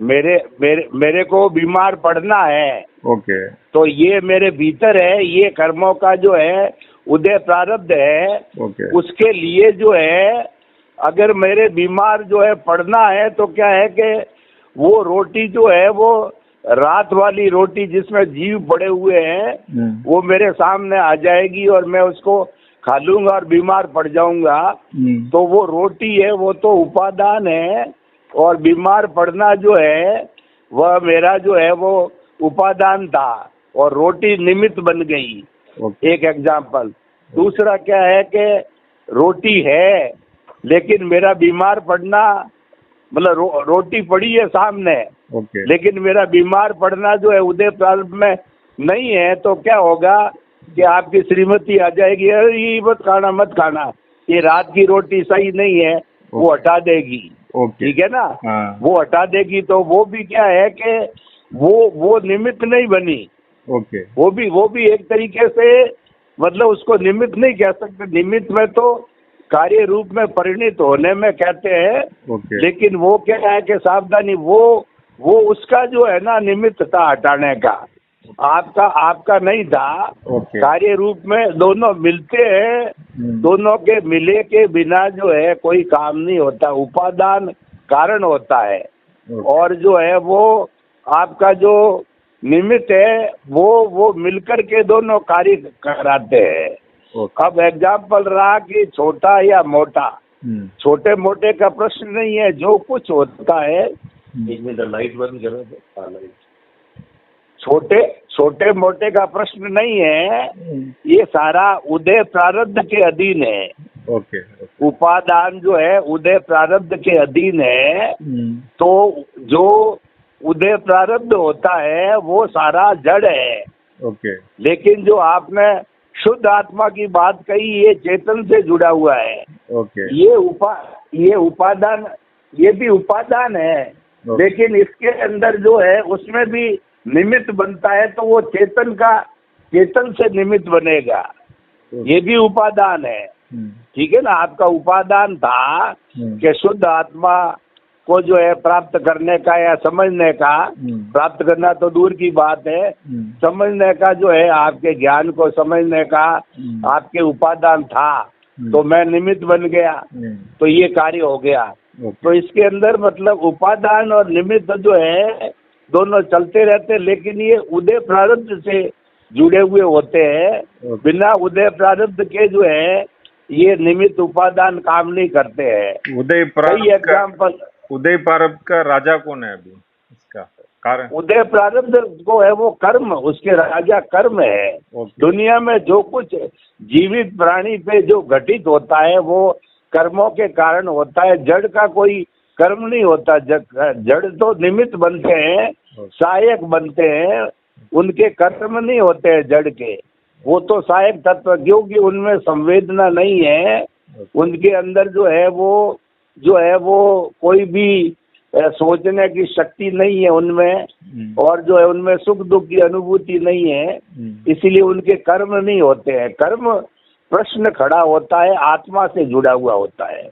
मेरे मेरे मेरे को बीमार पड़ना है। ओके। तो ये मेरे भीतर है, ये कर्मों का जो है उदय प्रारब्ध है। ओके। उसके लिए जो है अगर मेरे बीमार जो है पड़ना है तो क्या है कि वो रोटी जो है वो रात वाली रोटी जिसमें जीव पड़े हुए हैं वो मेरे सामने आ जाएगी और मैं उसको खा लूंगा और बीमार पड़ जाऊंगा। तो वो रोटी है वो तो उपादान है और बीमार पड़ना जो है वह मेरा जो है वो उपादान था और रोटी निमित्त बन गई। एक एग्जाम्पल। दूसरा क्या है कि रोटी है लेकिन मेरा बीमार पड़ना मतलब रोटी पड़ी है सामने लेकिन मेरा बीमार पड़ना जो है उदय प्रारब्ध में नहीं है। तो क्या होगा कि आपकी श्रीमती आ जाएगी, अरे ये मत खाना, ये रात की रोटी सही नहीं है, वो हटा देगी। ठीक है ना। वो हटा देगी तो वो भी क्या है कि वो निमित्त नहीं बनी। वो भी एक तरीके से मतलब उसको निमित्त नहीं कह सकते। निमित्त में तो कार्य रूप में परिणित होने में कहते हैं। लेकिन वो क्या है कि सावधानी वो उसका जो है ना निमित्त था हटाने का, आपका नहीं था। कार्य रूप में दोनों मिलते हैं, दोनों के मिले के बिना जो है कोई काम नहीं होता। उपादान कारण होता है और जो है वो आपका जो निमित्त है वो मिलकर के दोनों कार्य कराते हैं। अब एग्जाम्पल रहा कि छोटा या मोटा, छोटे मोटे का प्रश्न नहीं है, जो कुछ होता है। एक मिनट लाइट बंद करो। छोटे मोटे का प्रश्न नहीं है, ये सारा उदय प्रारब्ध के अधीन है। उपादान जो है उदय प्रारब्ध के अधीन है। तो जो उदय प्रारब्ध होता है वो सारा जड़ है। लेकिन जो आपने शुद्ध आत्मा की बात कही ये चेतन से जुड़ा हुआ है। ये उपादान, ये भी उपादान है लेकिन इसके अंदर जो है उसमें भी निमित्त बनता है तो वो चेतन से निमित्त बनेगा। ये भी उपादान है। ठीक है ना। आपका उपादान था कि शुद्ध आत्मा को जो है प्राप्त करने का या समझने का, प्राप्त करना तो दूर की बात है, समझने का जो है आपके ज्ञान को समझने का आपके उपादान था। तो मैं निमित्त बन गया तो ये कार्य हो गया। तो इसके अंदर मतलब उपादान और निमित्त जो है दोनों चलते रहते, लेकिन ये उदय प्रारब्ध से जुड़े हुए होते हैं। बिना उदय प्रारब्ध के जो है ये निमित्त उपादान काम नहीं करते हैं। उदय प्रारब्ध का राजा कौन है अभी इसका कारण? उदय प्रारब्ध को है वो कर्म, उसके राजा कर्म है। दुनिया में जो कुछ जीवित प्राणी पे जो घटित होता है वो कर्मों के कारण होता है। जड़ का कोई कर्म नहीं होता। जड़ तो निमित्त बनते हैं, सहायक बनते हैं, उनके कर्म नहीं होते हैं जड़ के। वो तो सहायक तत्व, क्योंकि उनमें संवेदना नहीं है, उनके अंदर जो है वो कोई भी सोचने की शक्ति नहीं है उनमें, और जो है उनमें सुख दुख की अनुभूति नहीं है, इसीलिए उनके कर्म नहीं होते हैं। कर्म प्रश्न खड़ा होता है, आत्मा से जुड़ा हुआ होता है।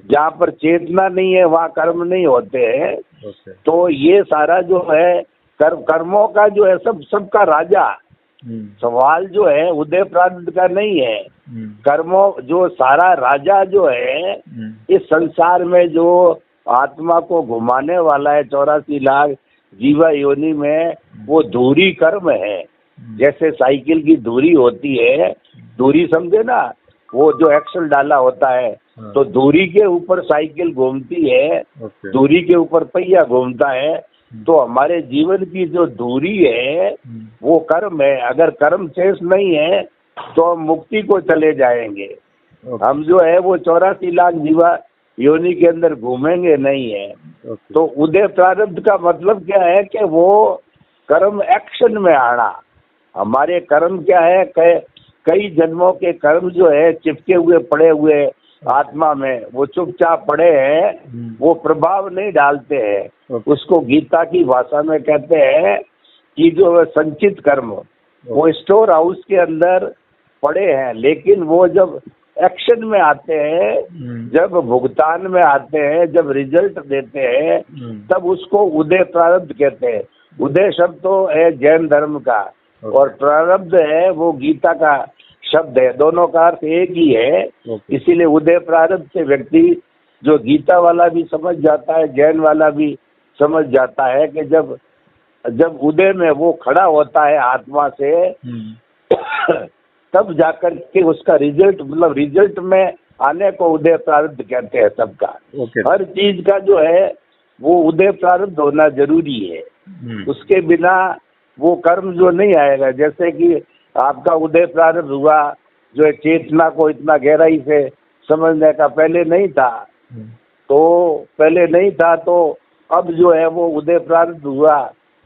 जहाँ पर चेतना नहीं है वहाँ कर्म नहीं होते हैं। तो ये सारा जो है कर्मों का जो है सबका राजा। सवाल जो है उदय प्रारब्ध का नहीं है। कर्मों जो सारा राजा जो है इस संसार में जो आत्मा को घुमाने वाला है 84 लाख जीवा योनि में, वो धुरी कर्म है। जैसे साइकिल की धुरी होती है, धुरी समझे ना, वो जो एक्सल डाला होता है तो धुरी के ऊपर साइकिल घूमती है, धुरी के ऊपर पहिया घूमता है। तो हमारे जीवन की जो धुरी है वो कर्म है। अगर कर्म शेष नहीं है तो हम मुक्ति को चले जाएंगे। हम जो है वो 84 लाख जीवा योनि के अंदर घूमेंगे नहीं है। तो उदय प्रारब्ध का मतलब क्या है कि वो कर्म एक्शन में आना। हमारे कर्म क्या है, कई जन्मों के कर्म जो है चिपके हुए पड़े हुए आत्मा में, वो चुपचाप पड़े हैं, वो प्रभाव नहीं डालते हैं। उसको गीता की भाषा में कहते हैं कि जो संचित कर्म वो स्टोर हाउस के अंदर पड़े हैं, लेकिन वो जब एक्शन में आते हैं, जब भुगतान में आते हैं, जब रिजल्ट देते हैं, तब उसको उदय प्रारब्ध कहते हैं। उदय शब्द तो है जैन धर्म का और प्रारब्ध है वो गीता का शब्द है, दोनों का अर्थ एक ही है। इसीलिए उदय प्रारब्ध से व्यक्ति जो गीता वाला भी समझ जाता है, जैन वाला भी समझ जाता है कि जब उदय में वो खड़ा होता है आत्मा से तब जाकर के उसका रिजल्ट, मतलब रिजल्ट में आने को उदय प्रारब्ध कहते हैं सबका। हर चीज का जो है वो उदय प्रारब्ध होना जरूरी है, उसके बिना वो कर्म जो नहीं आएगा। जैसे कि आपका उदय प्रारब्ध हुआ जो है चेतना को इतना गहराई से समझने का, पहले नहीं था, तो पहले नहीं था, तो अब जो है वो उदय प्रारब्ध हुआ,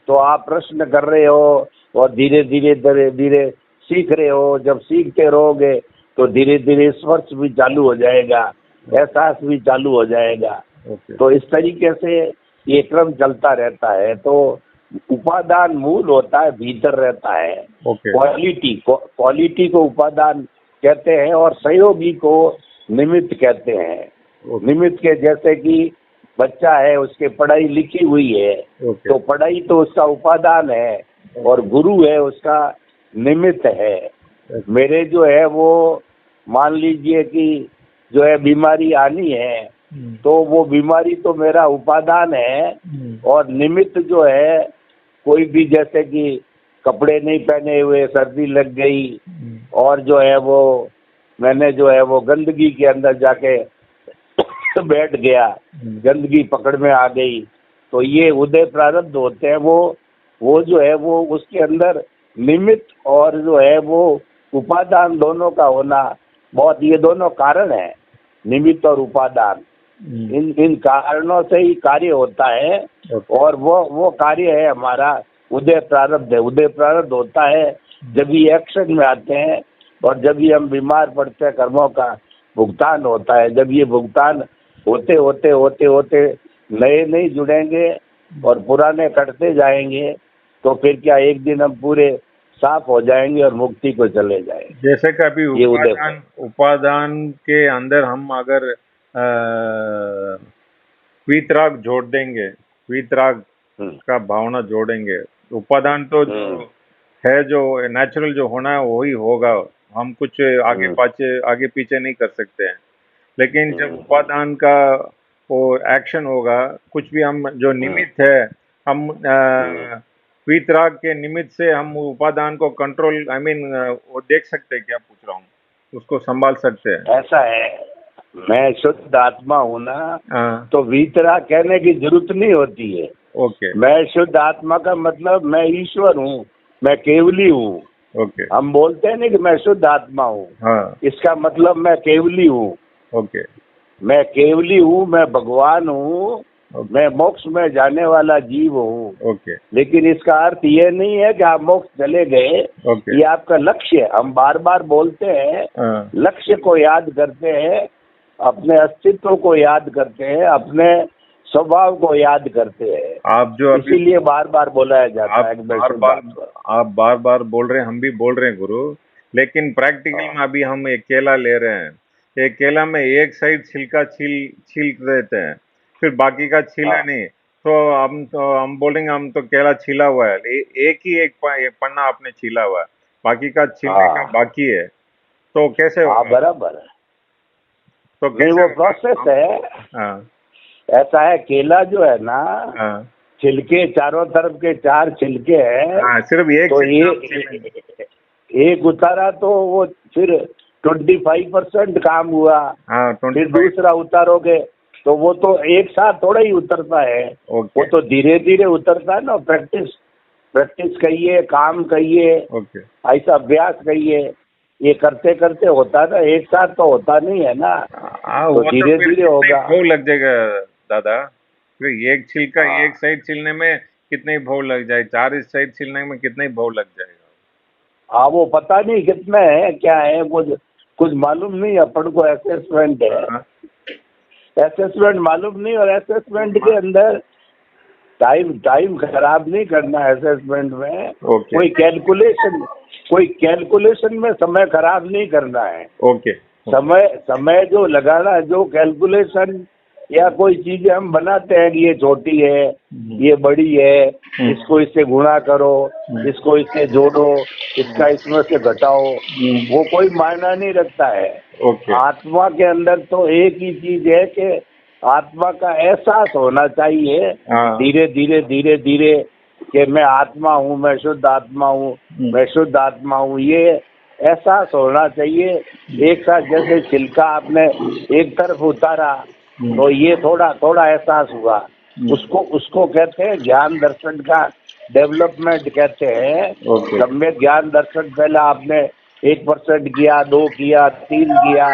तो आप प्रश्न कर रहे हो और धीरे धीरे सीख रहे हो। जब सीखते रहोगे तो धीरे धीरे स्पर्श भी चालू हो जाएगा, एहसास भी चालू हो जाएगा। तो इस तरीके से ये क्रम चलता रहता है। तो उपादान मूल होता है, भीतर रहता है। क्वालिटी को उपादान कहते हैं और सहयोगी को निमित्त कहते हैं। निमित्त के जैसे कि बच्चा है, उसके पढ़ाई लिखी हुई है, तो पढ़ाई तो उसका उपादान है और गुरु है उसका निमित्त है। मेरे जो है वो मान लीजिए कि जो है बीमारी आनी है, तो वो बीमारी तो मेरा उपादान है और निमित्त जो है कोई भी, जैसे कि कपड़े नहीं पहने हुए, सर्दी लग गई और जो है वो मैंने जो है वो गंदगी के अंदर जाके बैठ गया, गंदगी पकड़ में आ गई, तो ये उदय प्रारब्ध होते हैं। वो जो है वो उसके अंदर निमित्त और जो है वो उपादान दोनों का होना बहुत, ये दोनों कारण है, निमित्त और उपादान। इन कारणों से ही कार्य होता है और वो कार्य है हमारा उदय प्रारब्ध है। उदय प्रारब्ध होता है जब ये एक्शन में आते हैं और जब ये हम बीमार पड़ते हैं, कर्मों का भुगतान होता है। जब ये भुगतान होते होते होते होते नए नहीं जुड़ेंगे और पुराने कटते जाएंगे, तो फिर क्या एक दिन हम पूरे साफ हो जाएंगे और मुक्ति को चले जाएंगे। जैसे कि अभी उपादान के अंदर हम अगर वीतराग जोड़ देंगे, वीतराग का भावना जोड़ेंगे, उपादान तो जो है, जो नेचुरल जो होना है वही होगा, हम कुछ आगे पीछे नहीं कर सकते हैं। लेकिन जब उपादान का वो एक्शन होगा, कुछ भी हम जो निमित्त है, हम वीतराग के निमित्त से हम उपादान को कंट्रोल, वो देख सकते हैं, क्या पूछ रहा हूँ, उसको संभाल सकते हैं। ऐसा है, मैं शुद्ध आत्मा हूँ ना, तो वीतराग कहने की जरूरत नहीं होती है। मैं शुद्ध आत्मा का मतलब मैं ईश्वर हूँ, मैं केवली हूँ। हम बोलते हैं नहीं कि मैं शुद्ध आत्मा हूँ, इसका मतलब मैं केवली हूँ। मैं केवली हूँ, मैं भगवान हूँ, मैं मोक्ष में जाने वाला जीव हूँ। लेकिन इसका अर्थ ये नहीं है कि आप मोक्ष चले गए, ये आपका लक्ष्य है। हम बार बार बोलते हैं, लक्ष्य को याद करते हैं, अपने अस्तित्व को याद करते हैं, अपने स्वभाव को याद करते हैं। आप जो इसीलिए बार बार बोलाया जाता है। आप बार बार बोल रहे हैं, हम भी बोल रहे हैं गुरु, लेकिन प्रैक्टिकल में अभी हम एक केला ले रहे हैं, एक केला में एक साइड छिलका छील देते हैं, फिर बाकी का छीला नहीं, तो हम बोलेंगे हम तो केला छीला हुआ है, एक पन्ना आपने छीला हुआ है, बाकी का छीलने का बाकी है, तो कैसे होगा? बराबर है, तो कैसे वो प्रोसेस है। ऐसा है, केला जो है ना, छिलके चारों तरफ के 4 छिलके हैं, सिर्फ एक, तो एक उतारा तो वो फिर 25% काम हुआ। फिर दूसरा उतारोगे तो वो तो एक साथ थोड़ा ही उतरता है, वो तो धीरे धीरे उतरता है ना। प्रैक्टिस कहिए, काम कहिए, ऐसा अभ्यास कहिए, ये करते करते होता है ना, एक साथ तो होता नहीं है ना, तो धीरे धीरे होगा। भोग लग जाएगा दादा, फिर एक छिलका एक साइड छिलने में कितने भोग लग जाए, 4 इस साइड छिलने में कितने भोग लग जाएगा। वो पता नहीं कितना है, क्या है, कुछ मालूम नहीं अपन को। असेसमेंट है, असेसमेंट मालूम नहीं, और असेसमेंट के अंदर टाइम खराब नहीं करना है। असेसमेंट में कोई कैलकुलेशन में समय खराब नहीं करना है। समय जो लगाना, जो कैलकुलेशन या कोई चीजें हम बनाते हैं कि ये छोटी है, ये बड़ी है, इसको इससे गुणा करो, इसको इससे जोड़ो, इसका इसमें से घटाओ, वो कोई मायना नहीं रखता है। आत्मा के अंदर तो एक ही चीज है कि आत्मा का एहसास होना चाहिए धीरे धीरे धीरे धीरे कि मैं आत्मा हूँ, मैं शुद्ध आत्मा हूँ, मैं शुद्ध आत्मा हूँ, ये एहसास होना चाहिए। एक साथ जैसे छिलका आपने एक तरफ उतारा तो ये थोड़ा थोड़ा एहसास हुआ, उसको कहते हैं ज्ञान दर्शन का डेवलपमेंट कहते हैं। सम्यक ज्ञान दर्शन पहले आपने 1% किया, 2 किया, 3 किया,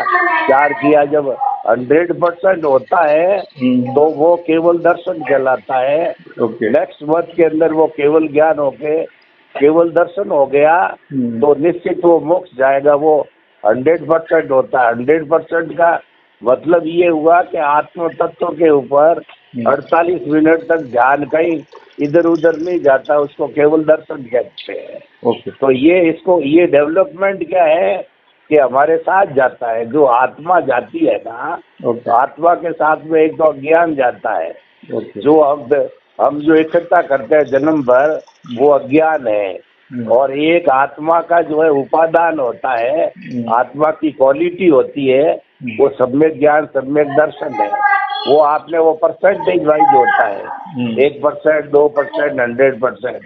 4 किया, जब 100% होता है तो वो केवल दर्शन कहलाता है। नेक्स्ट वर्ष के अंदर वो केवल ज्ञान होके केवल दर्शन हो गया तो निश्चित वो मोक्ष जाएगा। वो 100% होता है। 100% का मतलब ये हुआ कि आत्म तत्व के ऊपर 48 मिनट तक ध्यान कहीं इधर उधर नहीं जाता, उसको केवल दर्शन कहते हैं। तो ये डेवलपमेंट क्या है कि हमारे साथ जाता है, जो आत्मा जाती है ना, तो आत्मा के साथ में एक तो अज्ञान जाता है। जो हम जो इकट्ठा करते हैं जन्म भर, वो अज्ञान है। और एक आत्मा का जो है उपादान होता है, आत्मा की क्वालिटी होती है, वो सम्यक ज्ञान सम्यक दर्शन है। वो आपने वो परसेंटेज वाइज होता है, 1%, 2%, 100%।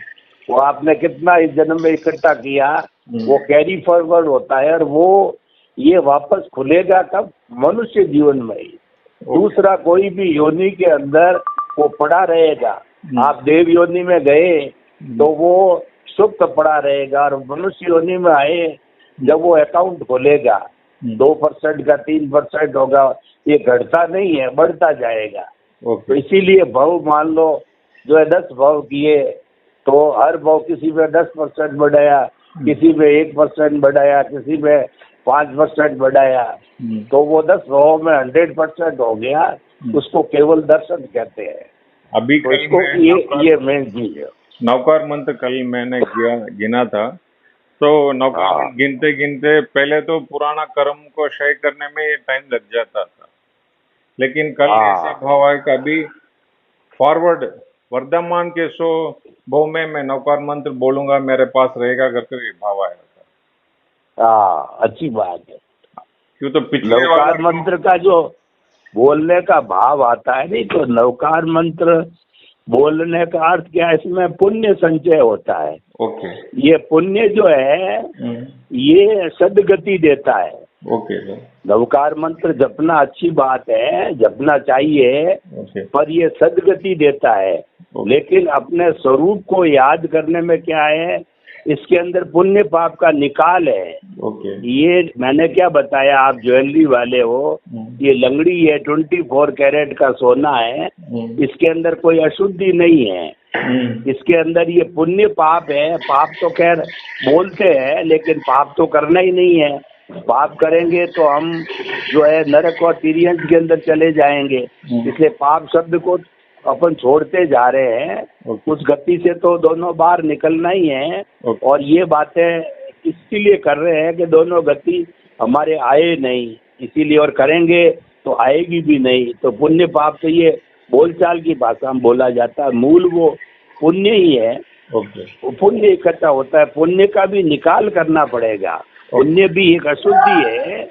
वो आपने कितना इस जन्म में इकट्ठा किया, वो कैरी फॉरवर्ड होता है। और वो ये वापस खुलेगा कब? मनुष्य जीवन में ही। दूसरा कोई भी योनि के अंदर वो पड़ा रहेगा। आप देव योनि में गए तो वो सुप्त पड़ा रहेगा, और मनुष्य योनि में आए जब वो अकाउंट खोलेगा 2% का 3% होगा। ये घटता नहीं है, बढ़ता जाएगा। तो इसीलिए भाव मान लो जो है 10 भाव किए तो हर भाव किसी में 10% बढ़ाया, किसी में 1% बढ़ाया, किसी में 5% बढ़ाया, तो वो 10 भाव में 100% हो गया। उसको केवल दर्शन कहते हैं। अभी तो इसको ये मेन चीज है। नौकार मंत्र कल मैंने गिना था, तो नौकार गिनते गिनते पहले तो पुराना कर्म को क्षय करने में टाइम लग जाता था, लेकिन कल ऐसे भाव आए कि अभी फॉरवर्ड वर्धमान के 100 भाव में मैं नौकार मंत्र बोलूंगा, मेरे पास रहेगा करके भाव आया था। अच्छी बात है। क्यों तो पिछले नौकार मंत्र का जो बोलने का भाव आता है नहीं, तो नौकार मंत्र बोलने का अर्थ क्या है? इसमें पुण्य संचय होता है। ये पुण्य जो है ये सदगति देता है। नवकार मंत्र जपना अच्छी बात है, जपना चाहिए, पर ये सदगति देता है। लेकिन अपने स्वरूप को याद करने में क्या है, इसके अंदर पुण्य पाप का निकाल है। ये मैंने क्या बताया, आप ज्वेलरी वाले हो, ये लंगड़ी है, 24 कैरेट का सोना है, इसके अंदर कोई अशुद्धि नहीं है। इसके अंदर ये पुण्य पाप है। पाप तो खैर बोलते हैं, लेकिन पाप तो करना ही नहीं है। पाप करेंगे तो हम जो है नरक और तिर्यंत के अंदर चले जाएंगे। इसलिए पाप शब्द को अपन छोड़ते जा रहे हैं। उस गति से तो दोनों बार निकलना ही है। और ये बातें इसीलिए कर रहे हैं कि दोनों गति हमारे आए नहीं, इसीलिए, और करेंगे तो आएगी भी नहीं। तो पुण्य पाप तो ये बोलचाल की भाषा में बोला जाता है, मूल वो पुण्य ही है। वो पुण्य इकट्ठा होता है। पुण्य का भी निकाल करना पड़ेगा। पुण्य भी एक अशुद्धि है,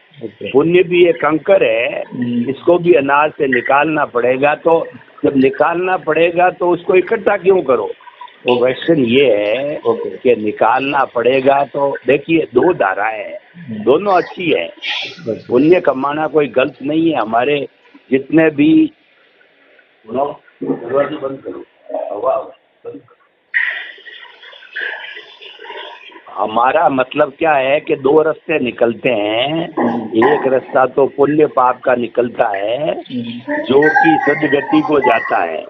पुण्य भी एक कंकर है, इसको भी अनाज से निकालना पड़ेगा। तो जब निकालना पड़ेगा तो उसको इकट्ठा क्यों करो? तो क्वेश्चन ये है कि निकालना पड़ेगा। तो देखिए, 2 धाराएं हैं, दोनों अच्छी है। पुण्य कमाना कोई गलत नहीं है। हमारे जितने भी दरवाजे बंद करो, हमारा मतलब क्या है कि 2 रास्ते निकलते हैं। एक रास्ता तो पुण्य पाप का निकलता है, जो कि सदगति को जाता है।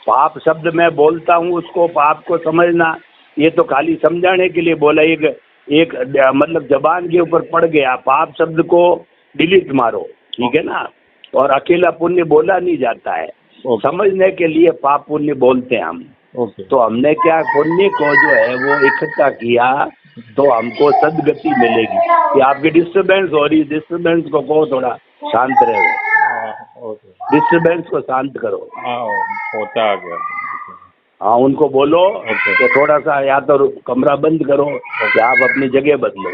पाप शब्द मैं बोलता हूँ, उसको पाप को समझना, ये तो खाली समझाने के लिए बोला। एक मतलब जबान के ऊपर पड़ गया, पाप शब्द को डिलीट मारो, ठीक है ना। और अकेला पुण्य बोला नहीं जाता है, समझने के लिए पाप पुण्य बोलते हैं हम। तो हमने क्या, पुण्य को जो है वो इकट्ठा किया तो हमको सदगति मिलेगी। कि आपकी डिस्टरबेंस हो रही, डिस्टरबेंस को कहो थोड़ा शांत रहो, डिस्टरबेंस को शांत करो। होता आ गया। हाँ, उनको बोलो कि थोड़ा सा या तो कमरा बंद करो या आप अपनी जगह बदलो,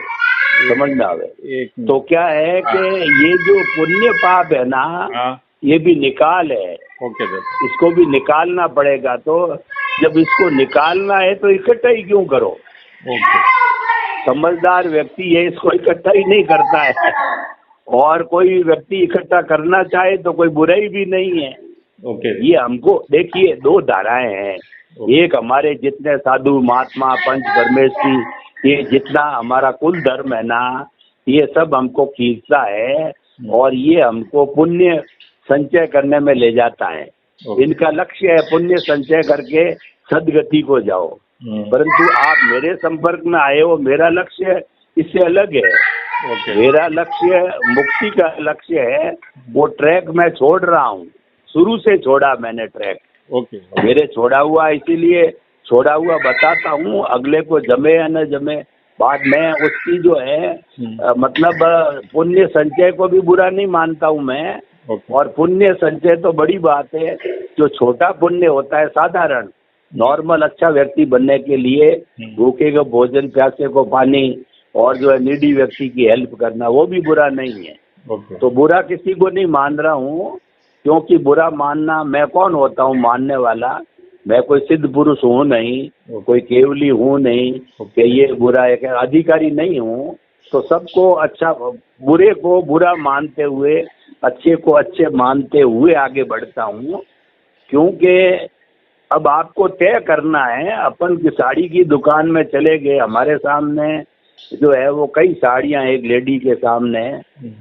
समझ में आवे। तो क्या है कि ये जो पुण्य पाप है ना, ये भी निकाल है। इसको भी निकालना पड़ेगा। तो जब इसको निकालना है तो इकट्ठा ही क्यों करो। समझदार व्यक्ति ये इसको इकट्ठा ही नहीं करता है, और कोई व्यक्ति इकट्ठा करना चाहे तो कोई बुराई भी नहीं है। ये हमको देखिए, दो धाराएं हैं। एक हमारे जितने साधु महात्मा पंच परमेश्वरी, ये जितना हमारा कुल धर्म है ना, ये सब हमको खींचता है और ये हमको पुण्य संचय करने में ले जाता है। इनका लक्ष्य है पुण्य संचय करके सदगति को जाओ। परंतु आप मेरे संपर्क में आए हो, मेरा लक्ष्य इससे अलग है। मेरा लक्ष्य मुक्ति का लक्ष्य है। वो ट्रैक मैं छोड़ रहा हूँ, शुरू से छोड़ा मैंने ट्रैक। मेरे छोड़ा हुआ, इसीलिए छोड़ा हुआ बताता हूँ, अगले को जमे या न जमे बात में उसकी जो है मतलब पुण्य संचय को भी बुरा नहीं मानता हूँ मैं। और पुण्य संचय तो बड़ी बात है। जो छोटा पुण्य होता है, साधारण नॉर्मल अच्छा व्यक्ति बनने के लिए भूखे को भोजन, प्यासे को पानी, और जो है नीडी व्यक्ति की हेल्प करना, वो भी बुरा नहीं है। तो बुरा किसी को नहीं मान रहा हूँ, क्योंकि बुरा मानना, मैं कौन होता हूँ मानने वाला। मैं कोई सिद्ध पुरुष हूँ नहीं, कोई केवली हूँ नहीं कि ये बुरा है, अधिकारी नहीं हूँ। तो सबको अच्छा, बुरे को बुरा मानते हुए, अच्छे को अच्छे मानते हुए आगे बढ़ता हूँ। क्योंकि अब आपको तय करना है। अपन की साड़ी की दुकान में चले गए, हमारे सामने जो है वो कई साड़ियाँ एक लेडी के सामने,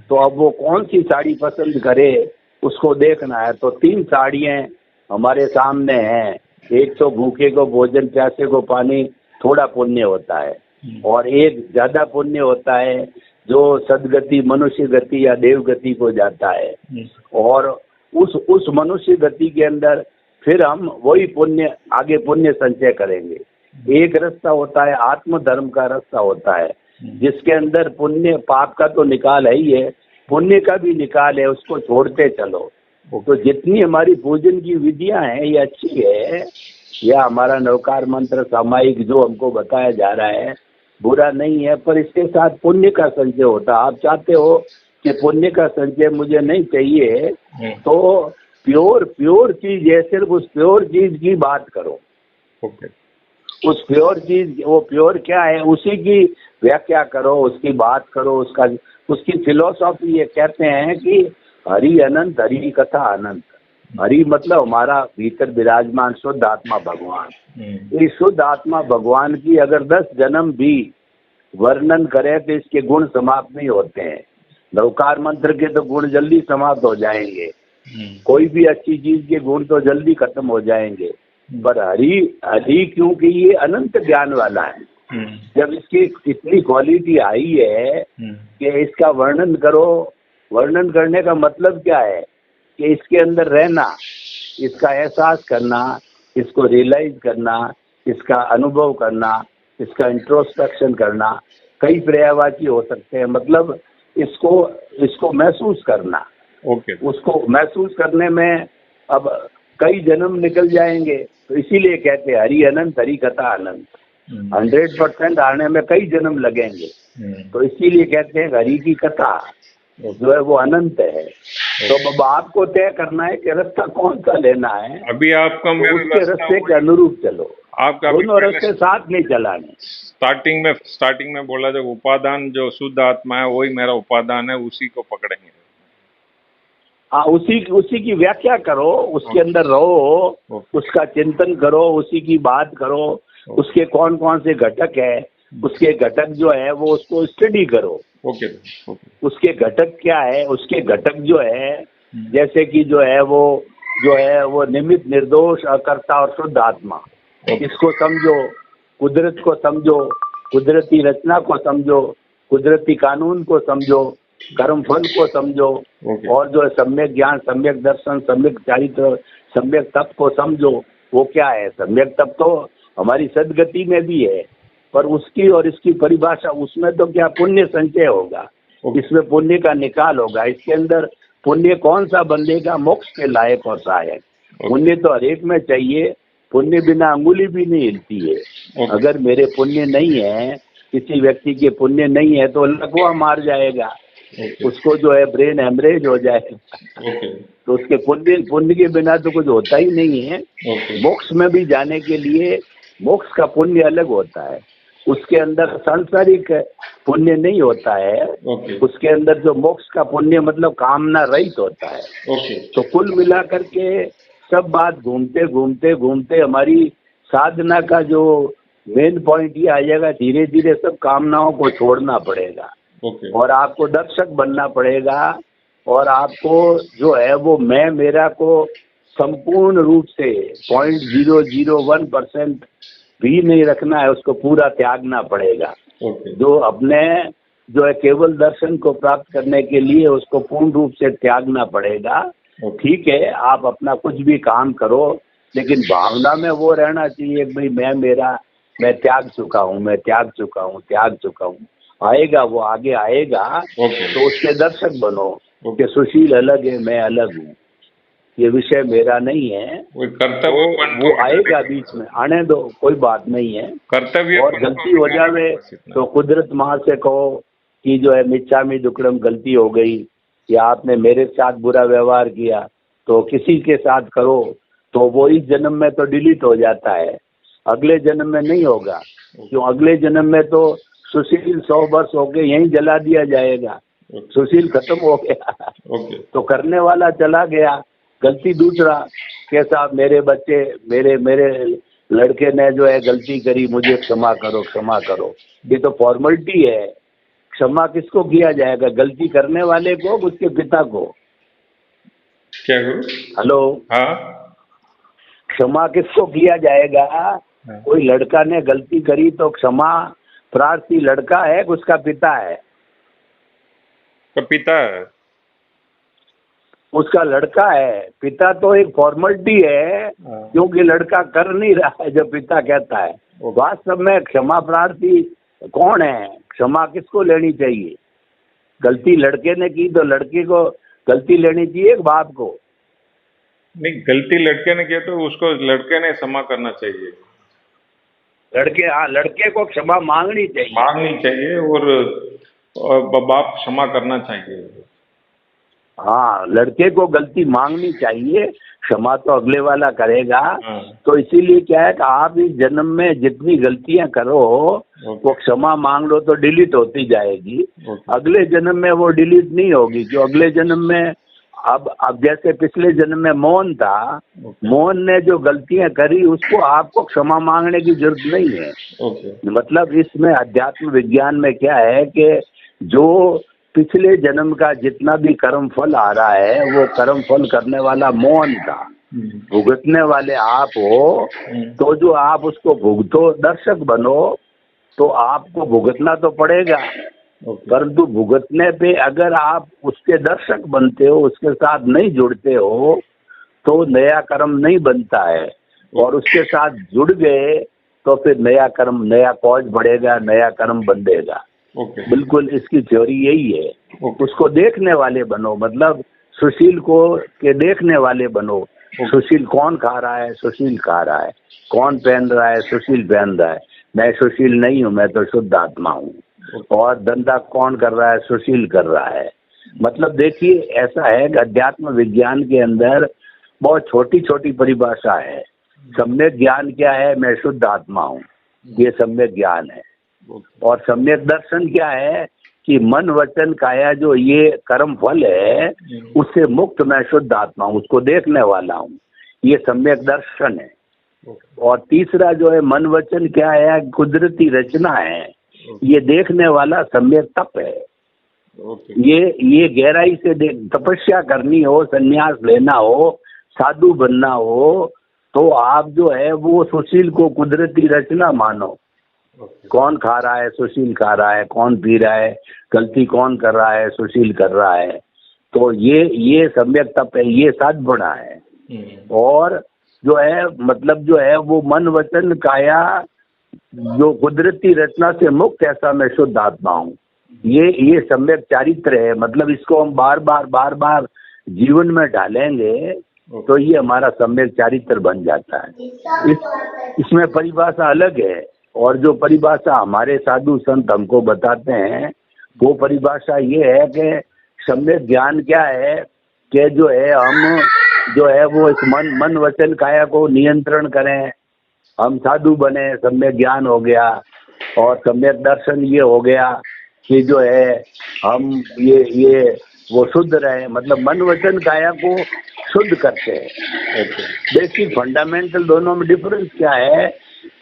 तो अब वो कौन सी साड़ी पसंद करे उसको देखना है। तो 3 साड़ियाँ हमारे सामने हैं। एक तो भूखे को भोजन, प्यासे को पानी, थोड़ा पुण्य होता है, और एक ज्यादा पुण्य होता है जो सदगति, मनुष्य गति या देव गति को जाता है। और उस मनुष्य गति के अंदर फिर हम वही पुण्य, आगे पुण्य संचय करेंगे। एक रास्ता होता है आत्म धर्म का रास्ता होता है, जिसके अंदर पुण्य पाप का तो निकाल है ही है, पुण्य का भी निकाल है, उसको छोड़ते चलो। तो जितनी हमारी पूजन की विधियां हैं ये अच्छी है, या हमारा नवकार मंत्र सामायिक जो हमको बताया जा रहा है बुरा नहीं है, पर इसके साथ पुण्य का संचय होता है। आप चाहते हो कि पुण्य का संचय मुझे नहीं चाहिए, तो प्योर चीज है, सिर्फ उस प्योर चीज की बात करो। उस प्योर चीज, वो प्योर क्या है उसी की व्याख्या करो, उसकी बात करो, उसकी फिलोसॉफी। ये कहते हैं कि हरि अनंत, हरि कथा अनंत। हरि मतलब हमारा भीतर विराजमान शुद्ध आत्मा भगवान। इस शुद्ध आत्मा भगवान की अगर 10 जन्म भी वर्णन करें तो इसके गुण समाप्त नहीं होते हैं। नवकार मंत्र के तो गुण जल्दी समाप्त हो जाएंगे, कोई भी अच्छी चीज के गुण तो जल्दी खत्म हो जाएंगे। पर हरि क्योंकि ये अनंत ज्ञान वाला है, जब इसकी इतनी क्वालिटी आई है कि इसका वर्णन करो। वर्णन करने का मतलब क्या है कि इसके अंदर रहना, इसका एहसास करना, इसको रियलाइज करना, इसका अनुभव करना, इसका इंट्रोस्पेक्शन करना। कई पर्यायवाची हो सकते हैं, मतलब इसको महसूस करना। उसको महसूस करने में अब कई जन्म निकल जाएंगे, तो इसीलिए कहते हैं हरि अनंत, हरि कथा अनंत। 100% आने में कई जन्म लगेंगे, तो इसीलिए कहते हैं हरि की कथा जो है वो अनंत है। तो अब आपको तय करना है कि रास्ता कौन सा लेना है। अभी आपका तो उसके रास्ते के अनुरूप चलो, दोनों रास्ते साथ नहीं चलाने। स्टार्टिंग में बोला जब उपादान जो शुद्ध आत्मा है वही मेरा उपादान है, उसी को पकड़ेंगे। हाँ, उसी की व्याख्या करो, उसके अंदर रहो, उसका चिंतन करो, उसी की बात करो। उसके कौन कौन से घटक है, उसके घटक जो है वो उसको स्टडी करो। उसके घटक क्या है, उसके घटक जो है जैसे कि जो है वो निमित्त, निर्दोष, अकर्ता और शुद्ध आत्मा, इसको समझो। कुदरत को समझो, कुदरती रचना को समझो, कुदरती कानून को समझो, कर्म फल को समझो, और जो है सम्यक ज्ञान, सम्यक दर्शन, सम्यक चारित्र, सम्यक तप को समझो। वो क्या है? सम्यक तप तो हमारी सदगति में भी है। पर उसकी और इसकी परिभाषा, उसमें तो क्या पुण्य संचय होगा, इसमें पुण्य का निकाल होगा। इसके अंदर पुण्य कौन सा बंदेगा मोक्ष के लायक और सहायक? पुण्य तो हरेक में चाहिए, पुण्य बिना अंगुली भी नहीं हिलती है। अगर मेरे पुण्य नहीं है, किसी व्यक्ति के पुण्य नहीं है तो लकवा मार जाएगा, उसको जो है ब्रेन हेमरेज हो जाएगा। तो उसके पुण्य के बिना तो कुछ होता ही नहीं है। मोक्ष में भी जाने के लिए मोक्ष का पुण्य अलग होता है, उसके अंदर सांसारिक पुण्य नहीं होता है। उसके अंदर जो मोक्ष का पुण्य मतलब कामना रहित होता है। तो कुल मिलाकर के सब बात घूमते घूमते घूमते हमारी साधना का जो मेन पॉइंट ये आ जाएगा, धीरे धीरे सब कामनाओं को छोड़ना पड़ेगा और आपको दर्शक बनना पड़ेगा, और आपको जो है वो मैं मेरा को संपूर्ण रूप से 0.001% भी नहीं रखना है, उसको पूरा त्यागना पड़ेगा। जो अपने जो है केवल दर्शन को प्राप्त करने के लिए उसको पूर्ण रूप से त्यागना पड़ेगा। ठीक है, आप अपना कुछ भी काम करो, लेकिन भावना में वो रहना चाहिए भाई मैं मेरा, मैं त्याग चुका हूँ, मैं त्याग चुका हूँ, त्याग चुका हूँ। आएगा वो आगे आएगा, तो उसके दर्शक बनो कि सुशील अलग है, मैं अलग हूँ, ये विषय मेरा नहीं है। कर्तव्य वो आएगा बीच में, आने दो, कोई बात नहीं है। कर्तव्य और गलती हो जावे तो कुदरत माँ से कहो कि जो है मिच्छामी दुक्कड़म, गलती हो गई या आपने मेरे साथ बुरा व्यवहार किया, तो किसी के साथ करो तो वो इस जन्म में तो डिलीट हो जाता है, अगले जन्म में नहीं होगा। क्यों? अगले जन्म में तो सुशील 100 वर्ष हो गए यहीं जला दिया जाएगा, सुशील खत्म हो गया। तो करने वाला चला गया, गलती दूसरा के साथ मेरे बच्चे, मेरे लड़के ने जो है गलती करी, मुझे क्षमा करो, क्षमा करो। ये तो फॉर्मेलिटी है। क्षमा किसको किया जाएगा? गलती करने वाले को, उसके पिता को। क्या करूं? हेलो, हाँ, क्षमा किसको किया जाएगा? हाँ। कोई लड़का ने गलती करी तो क्षमा प्रार्थी लड़का है, उसका पिता है, तो पिता है, उसका लड़का है। पिता तो एक फॉर्मेलिटी है, क्योंकि लड़का कर नहीं रहा है जो पिता कहता है। वास्तव में क्षमा प्रार्थी कौन है? क्षमा किसको लेनी चाहिए? गलती लड़के ने की तो लड़के को गलती लेनी चाहिए, बाप को नहीं। गलती लड़के ने की तो उसको लड़के ने क्षमा करना चाहिए। लड़के को क्षमा मांगनी चाहिए और बाप क्षमा करना चाहिए। हाँ, लड़के को गलती मांगनी चाहिए, क्षमा तो अगले वाला करेगा। तो इसीलिए क्या है कि आप इस जन्म में जितनी गलतियां करो वो क्षमा मांग लो तो डिलीट होती जाएगी। अगले जन्म में वो डिलीट नहीं होगी, जो अगले जन्म में अब जैसे पिछले जन्म में मोहन था, मोहन ने जो गलतियां करी उसको आपको क्षमा मांगने की जरूरत नहीं है। मतलब इसमें अध्यात्म विज्ञान में क्या है कि जो पिछले जन्म का जितना भी कर्म फल आ रहा है वो कर्म फल करने वाला मोहन था, भुगतने वाले आप हो। तो जो आप उसको भुगतो, दर्शक बनो, तो आपको भुगतना तो पड़ेगा, परंतु भुगतने पे अगर आप उसके दर्शक बनते हो, उसके साथ नहीं जुड़ते हो, तो नया कर्म नहीं बनता है। और उसके साथ जुड़ गए तो फिर नया कर्म, नया कॉज बढ़ेगा, नया कर्म बंधेगा। बिल्कुल इसकी थ्योरी यही है। उसको देखने वाले बनो, मतलब सुशील को के देखने वाले बनो। सुशील कौन खा रहा है? सुशील खा रहा है। कौन पहन रहा है? सुशील पहन रहा है। मैं सुशील नहीं हूँ, मैं तो शुद्ध आत्मा हूँ। और धंधा कौन कर रहा है? सुशील कर रहा है। मतलब देखिए, ऐसा है कि अध्यात्म विज्ञान के अंदर बहुत छोटी छोटी परिभाषा है। सम्यक ज्ञान क्या है? मैं शुद्ध आत्मा हूँ, ये सम्यक ज्ञान है। और सम्यक दर्शन क्या है कि मन वचन काया जो ये कर्म फल है उससे मुक्त मैं शुद्ध आत्मा हूँ, उसको देखने वाला हूँ, ये सम्यक दर्शन है। और तीसरा जो है मन वचन क्या है? कुदरती रचना है, ये देखने वाला सम्यक तप है। ये गहराई से तपस्या करनी हो, संन्यास लेना हो, साधु बनना हो, तो आप जो है वो सुशील को कुदरती रचना मानो। कौन खा रहा है? सुशील खा रहा है। कौन पी रहा है? गलती कौन कर रहा है? सुशील कर रहा है। तो ये सम्यक तप है, ये सद्गुणा है। और जो है मतलब जो है वो मन वचन काया जो कुदरती रचना से मुक्त ऐसा मैं शुद्ध आत्मा हूँ। ये सम्यक चारित्र है। मतलब इसको हम बार बार जीवन में डालेंगे तो ये हमारा सम्यक चारित्र बन जाता है। इसमें परिभाषा अलग है, और जो परिभाषा हमारे साधु संत हमको बताते हैं वो परिभाषा ये है कि सम्यक ज्ञान क्या है कि जो है हम जो है वो इस मन वचन काया को नियंत्रण करें, हम साधु बने, सम्यक ज्ञान हो गया। और सम्यक दर्शन ये हो गया कि जो है हम ये वो शुद्ध रहे, मतलब मन वचन काया को शुद्ध करते हैं। बेसिक फंडामेंटल दोनों में डिफरेंस क्या है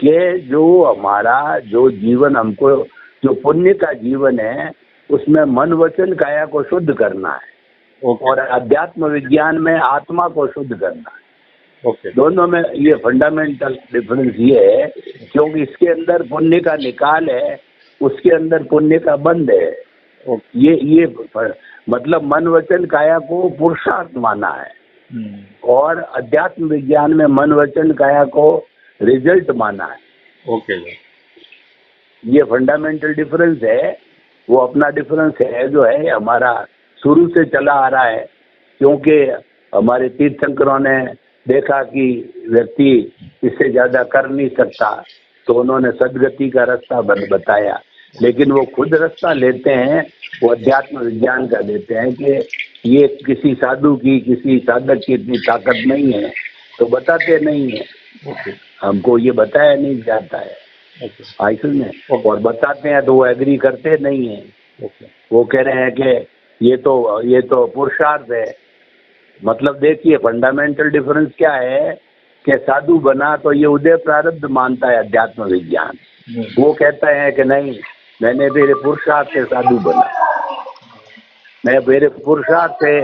कि जो हमारा जो जीवन हमको जो पुण्य का जीवन है उसमें मन वचन काया को शुद्ध करना है, और अध्यात्म विज्ञान में आत्मा को शुद्ध करना है। दोनों में ये फंडामेंटल डिफरेंस ये है, क्योंकि इसके अंदर पुण्य का निकाल है, उसके अंदर पुण्य का बंध है। ये मतलब मन वचन काया को पुरुषार्थ माना है, और अध्यात्म विज्ञान में मन वचन काया को रिजल्ट माना है। ये फंडामेंटल डिफरेंस है। वो अपना डिफरेंस है जो है हमारा शुरू से चला आ रहा है, क्योंकि हमारे तीर्थंकरों ने देखा कि व्यक्ति इससे ज्यादा कर नहीं सकता, तो उन्होंने सदगति का रास्ता बताया। लेकिन वो खुद रास्ता लेते हैं, वो अध्यात्म विज्ञान का लेते हैं कि ये किसी साधु की, किसी साधक की इतनी ताकत नहीं है, तो बताते नहीं है। हमको ये बताया नहीं जाता है आइसुल में, और बताते हैं तो वो एग्री करते नहीं है। वो कह रहे हैं कि ये तो पुरुषार्थ है। मतलब देखिए फंडामेंटल डिफरेंस क्या है कि साधु बना तो ये उदय प्रारब्ध मानता है अध्यात्म विज्ञान। वो कहता है कि नहीं, मैंने मेरे पुरुषार्थ से साधु बना, मैं मेरे पुरुषार्थ से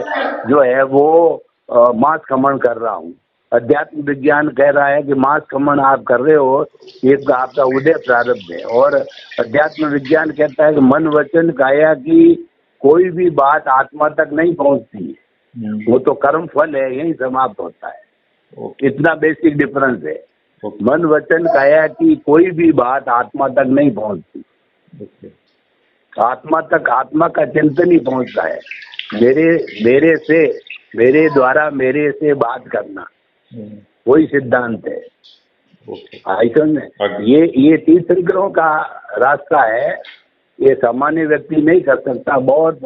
जो है वो मांस खमन कर रहा हूँ। अध्यात्म विज्ञान कह रहा है कि मांस खमन आप कर रहे हो, एक आपका उदय प्रारब्ध है। और अध्यात्म विज्ञान कहता है कि मन वचन काया की कोई भी बात आत्मा तक नहीं पहुँचती है, वो तो कर्म फल है, यही समाप्त होता है। इतना बेसिक डिफरेंस है। मन वचन काया की कोई भी बात आत्मा तक नहीं पहुँचती, आत्मा तक आत्मा का चिंतन ही पहुँचता है। मेरे द्वारा मेरे से बात करना, वही सिद्धांत है। ऐसा में ये तीर्थंकरों का रास्ता है, ये सामान्य व्यक्ति नहीं कर सकता। बहुत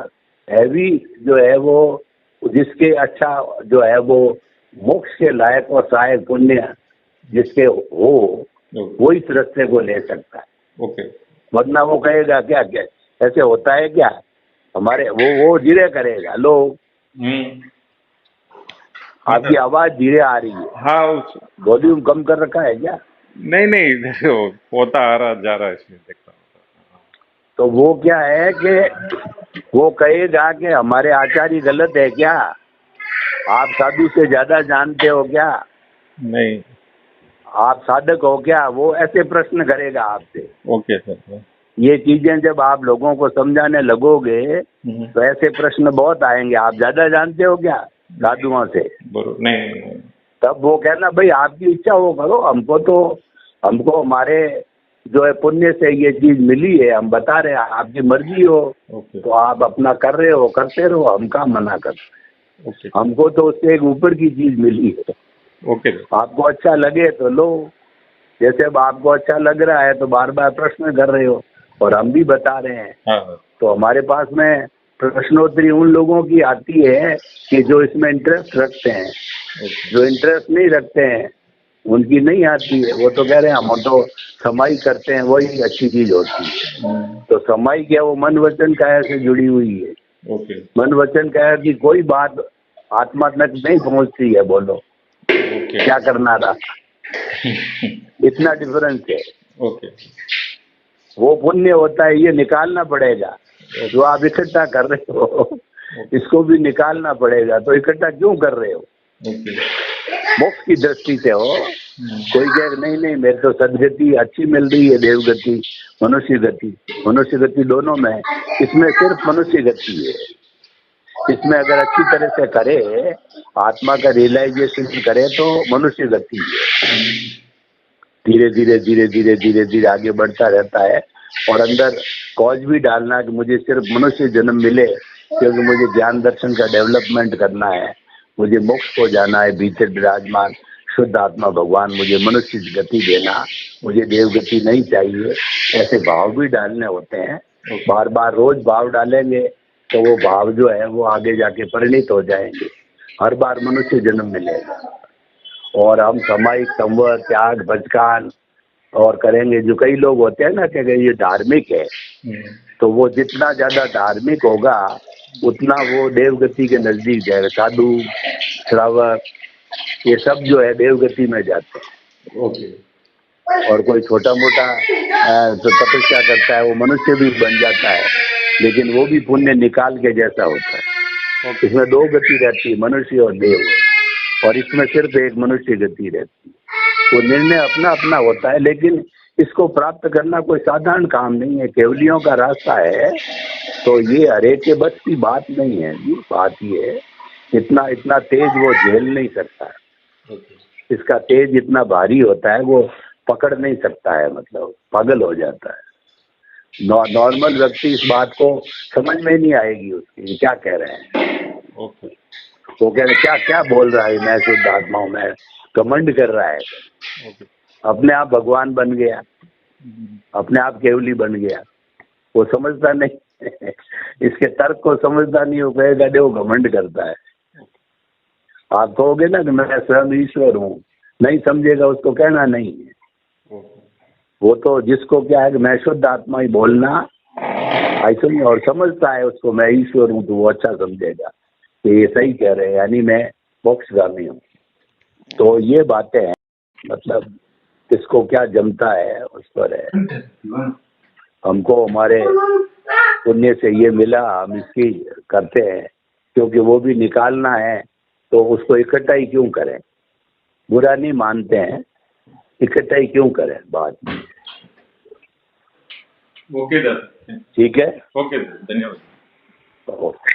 हैवी जो है वो, जिसके अच्छा जो है वो मोक्ष के लायक और सहायक पुण्य जिसके हो, वो इस रास्ते को ले सकता है। वरना वो कहेगा क्या ऐसे होता है क्या, हमारे वो धीरे करेगा। लो आपकी आवाज धीरे आ रही है। हाँ, वॉल्यूम कम कर रखा है क्या? नहीं होता आ रहा जा रहा है, इसमें देखता हूँ। तो वो क्या है कि वो कहेगा कि हमारे आचार्य गलत है क्या, आप साधु से ज्यादा जानते हो क्या, नहीं आप साधक हो क्या, वो ऐसे प्रश्न करेगा आपसे। Okay sir. ये चीजें जब आप लोगों को समझाने लगोगे तो ऐसे प्रश्न बहुत आएंगे, आप ज्यादा जानते हो क्या साधुओं से। नहीं। तब वो कहना भाई आपकी इच्छा वो करो, हमको हमारे जो है पुण्य से ये चीज मिली है, हम बता रहे हैं, आपकी मर्जी हो तो आप अपना कर रहे हो, करते रहो, हम क्या मना करते हैं। हमको तो उससे एक ऊपर की चीज मिली है। आपको अच्छा लगे तो लो, जैसे अब आपको अच्छा लग रहा है तो बार बार प्रश्न कर रहे हो, और हम भी बता रहे हैं। तो हमारे पास में प्रश्नोत्तरी उन लोगों की आती है कि जो इसमें इंटरेस्ट रखते हैं। जो इंटरेस्ट नहीं रखते हैं उनकी नहीं आती है। वो तो कह रहे हैं हम तो समाई करते हैं, वही अच्छी चीज होती है। तो समाई क्या, वो मन वचन काया से जुड़ी हुई है। मन वचन काया की कोई बात आत्मा तक नहीं पहुंचती है। बोलो क्या करना था। इतना डिफरेंस है। वो पुण्य होता है, ये निकालना पड़ेगा। जो आप इकट्ठा कर रहे हो इसको भी निकालना पड़ेगा। तो इकट्ठा क्यों कर रहे हो? मोक्ष की दृष्टि से हो। कोई कहे नहीं मेरे तो सदगति अच्छी मिल रही है, देवगति मनुष्य गति दोनों में। इसमें सिर्फ मनुष्य गति है। इसमें अगर अच्छी तरह से करे, आत्मा का रियलाइजेशन करे तो मनुष्य गति है। धीरे धीरे धीरे धीरे धीरे धीरे आगे बढ़ता रहता है। और अंदर कॉज भी डालना कि मुझे सिर्फ मनुष्य जन्म मिले, क्योंकि मुझे ज्ञान दर्शन का डेवलपमेंट करना है, मुझे मोक्ष को जाना है, भीतर विराजमान शुद्ध आत्मा भगवान मुझे मनुष्य की गति देना, मुझे देव गति नहीं चाहिए। ऐसे भाव भी डालने होते हैं। बार बार रोज भाव डालेंगे तो वो भाव जो है वो आगे जाके परिणित हो जाएंगे। हर बार मनुष्य जन्म मिलेगा और हम सामायिक संवर त्याग भजकान और करेंगे। जो कई लोग होते हैं ना कि ये धार्मिक है, तो वो जितना ज्यादा धार्मिक होगा उतना वो देवगति के नजदीक जाएगा। साधु श्रावक ये सब जो है देवगति में जाते हैं। ओके। और कोई छोटा मोटा जो तपस्या करता है वो मनुष्य भी बन जाता है, लेकिन वो भी पुण्य निकाल के जैसा होता है। इसमें दो गति रहती है, मनुष्य और देव, और इसमें सिर्फ एक मनुष्य गति रहती है। वो निर्णय अपना अपना होता है, लेकिन इसको प्राप्त करना कोई साधारण काम नहीं है, केवलियों का रास्ता है। तो ये हरेक के बस की बात नहीं है जी। बात ये है इतना इतना तेज वो झेल नहीं सकता, इसका तेज इतना भारी होता है वो पकड़ नहीं सकता है, मतलब पागल हो जाता है। नॉर्मल व्यक्ति इस बात को समझ में नहीं आएगी उसकी, क्या कह रहे हैं। वो कह रहे क्या क्या बोल रहा है, मैं शुद्ध आत्मा हूं, मैं घमंड कर रहा है। अपने आप भगवान बन गया, अपने आप केवली बन गया, वो समझता नहीं इसके तर्क को समझता नहीं। वो कहेगा वो घमंड करता है। आप कहोगे ना कि मैं स्वयं ईश्वर हूँ, नहीं समझेगा, उसको कहना नहीं है। वो तो जिसको क्या है कि मैं शुद्ध आत्मा ही बोलना ऐसा, और समझता है उसको मैं ईश्वर हूँ, तो वो अच्छा समझेगा कि ये सही कह रहे हैं, यानी मैं मोक्षगामी हूँ। तो ये बातें हैं, मतलब किसको क्या जमता है उस पर है। हमको हमारे पुण्य से ये मिला, हम इसकी करते हैं, क्योंकि वो भी निकालना है, तो उसको इकट्ठा ही क्यों करें। बुरा नहीं मानते हैं, इकट्ठा ही क्यों करें बात। ओके सर, ठीक है, ओके सर, धन्यवाद। ओके।